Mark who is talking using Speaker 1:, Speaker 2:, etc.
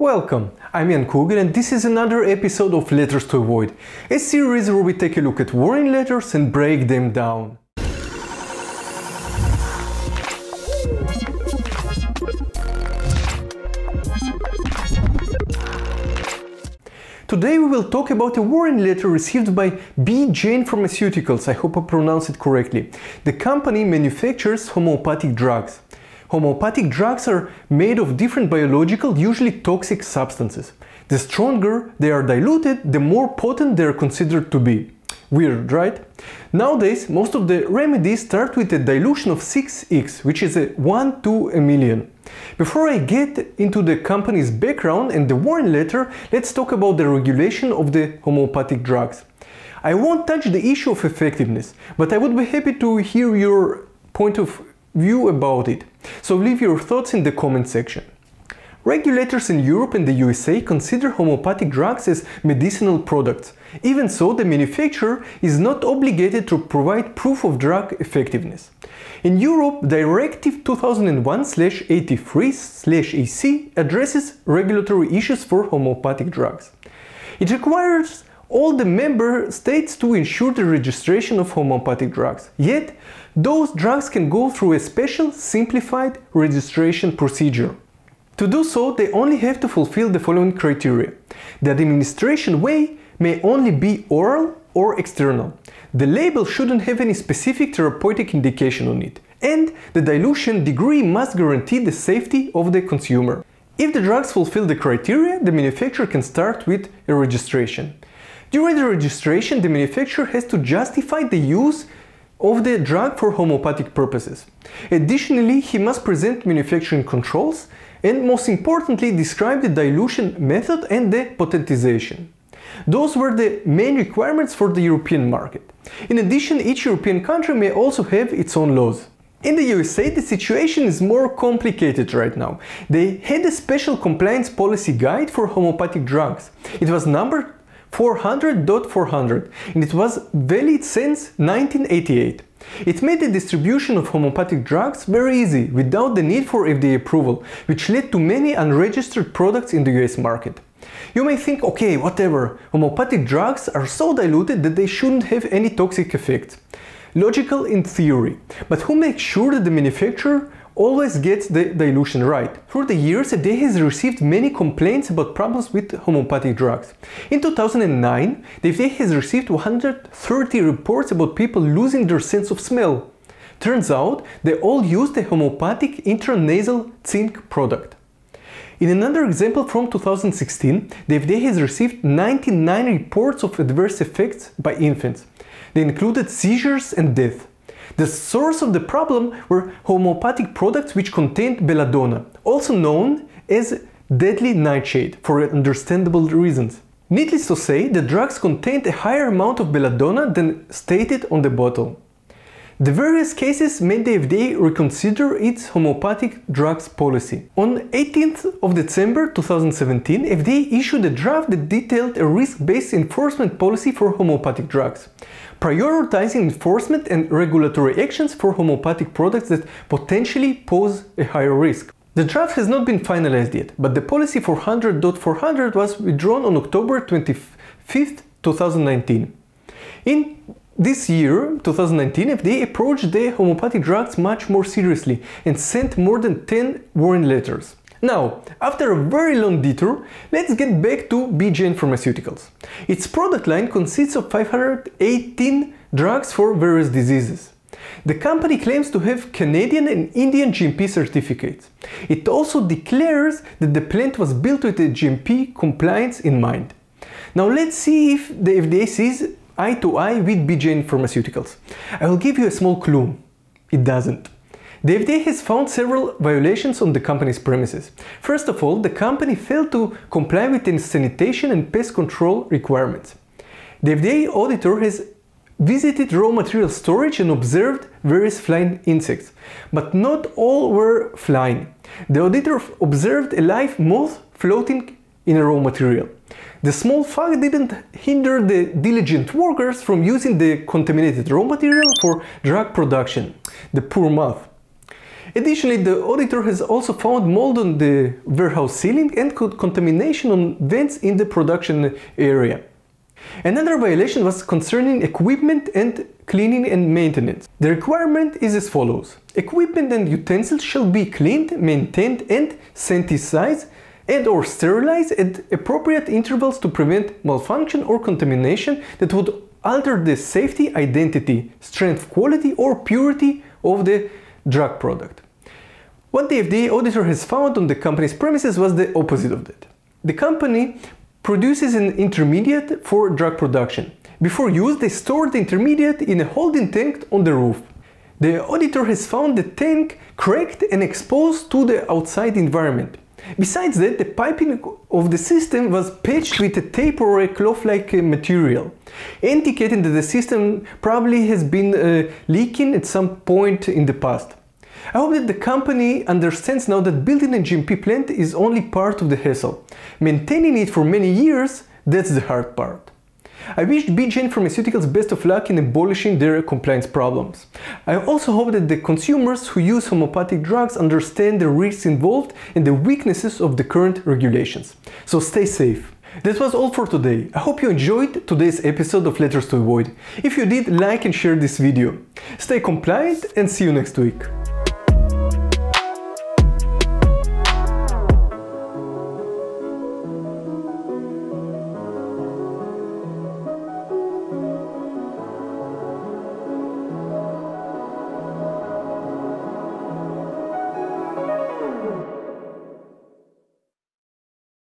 Speaker 1: Welcome, I'm Jan Kugel and this is another episode of Letters to Avoid, a series where we take a look at warning letters and break them down. Today we will talk about a warning letter received by Jain Pharmaceuticals, I hope I pronounced it correctly. The company manufactures homeopathic drugs. Homeopathic drugs are made of different biological, usually toxic substances. The stronger they are diluted, the more potent they are considered to be. Weird, right? Nowadays, most of the remedies start with a dilution of 6x, which is a 1 to a million. Before I get into the company's background and the warning letter, let's talk about the regulation of the homeopathic drugs. I won't touch the issue of effectiveness, but I would be happy to hear your point of view about it. So leave your thoughts in the comment section. Regulators in Europe and the USA consider homeopathic drugs as medicinal products. Even so, the manufacturer is not obligated to provide proof of drug effectiveness. In Europe, Directive 2001/83/EC addresses regulatory issues for homeopathic drugs. It requires all the member states to ensure the registration of homeopathic drugs. Yet, those drugs can go through a special, simplified registration procedure. To do so, they only have to fulfill the following criteria. The administration way may only be oral or external. The label shouldn't have any specific therapeutic indication on it. And the dilution degree must guarantee the safety of the consumer. If the drugs fulfill the criteria, the manufacturer can start with a registration. During the registration, the manufacturer has to justify the use of the drug for homeopathic purposes. Additionally, he must present manufacturing controls and, most importantly, describe the dilution method and the potentization. Those were the main requirements for the European market. In addition, each European country may also have its own laws. In the USA, the situation is more complicated right now. They had a special compliance policy guide for homeopathic drugs. It was numbered 400.400 and it was valid since 1988. It made the distribution of homeopathic drugs very easy without the need for FDA approval, which led to many unregistered products in the US market. You may think, okay, whatever, homeopathic drugs are so diluted that they shouldn't have any toxic effects. Logical in theory, but who makes sure that the manufacturer always gets the dilution right? Through the years, FDA has received many complaints about problems with homeopathic drugs. In 2009, the FDA has received 130 reports about people losing their sense of smell. Turns out, they all used a homeopathic intranasal zinc product. In another example from 2016, the FDA has received 99 reports of adverse effects by infants. They included seizures and death. The source of the problem were homeopathic products which contained belladonna, also known as deadly nightshade for understandable reasons. Needless to say, the drugs contained a higher amount of belladonna than stated on the bottle. The various cases made the FDA reconsider its homeopathic drugs policy. On 18th of December 2017, FDA issued a draft that detailed a risk-based enforcement policy for homeopathic drugs, prioritizing enforcement and regulatory actions for homeopathic products that potentially pose a higher risk. The draft has not been finalized yet, but the policy 400.400 was withdrawn on October 25th, 2019. In this year, 2019, FDA approached the homeopathic drugs much more seriously and sent more than 10 warning letters. Now, after a very long detour, let's get back to Jain Pharmaceuticals. Its product line consists of 518 drugs for various diseases. The company claims to have Canadian and Indian GMP certificates. It also declares that the plant was built with a GMP compliance in mind. Now let's see if the FDA sees eye to eye with Jain Pharmaceuticals. I will give you a small clue. It doesn't. The FDA has found several violations on the company's premises. First of all, the company failed to comply with the sanitation and pest control requirements. The FDA auditor has visited raw material storage and observed various flying insects, but not all were flying. The auditor observed a live moth floating in a raw material. The small fog didn't hinder the diligent workers from using the contaminated raw material for drug production. The poor moth. Additionally, the auditor has also found mold on the warehouse ceiling and contamination on vents in the production area. Another violation was concerning equipment and cleaning and maintenance. The requirement is as follows. Equipment and utensils shall be cleaned, maintained and sanitized and/or sterilized at appropriate intervals to prevent malfunction or contamination that would alter the safety, identity, strength, quality or purity of the drug product. What the FDA auditor has found on the company's premises was the opposite of that. The company produces an intermediate for drug production. Before use, they store the intermediate in a holding tank on the roof. The auditor has found the tank cracked and exposed to the outside environment. Besides that, the piping of the system was patched with a tape or a cloth-like material, indicating that the system probably has been leaking at some point in the past. I hope that the company understands now that building a GMP plant is only part of the hassle. Maintaining it for many years, that's the hard part. I wish Jain Pharmaceuticals best of luck in abolishing their compliance problems. I also hope that the consumers who use homeopathic drugs understand the risks involved and the weaknesses of the current regulations. So stay safe. That was all for today. I hope you enjoyed today's episode of Letters to Avoid. If you did, like and share this video. Stay compliant and see you next week.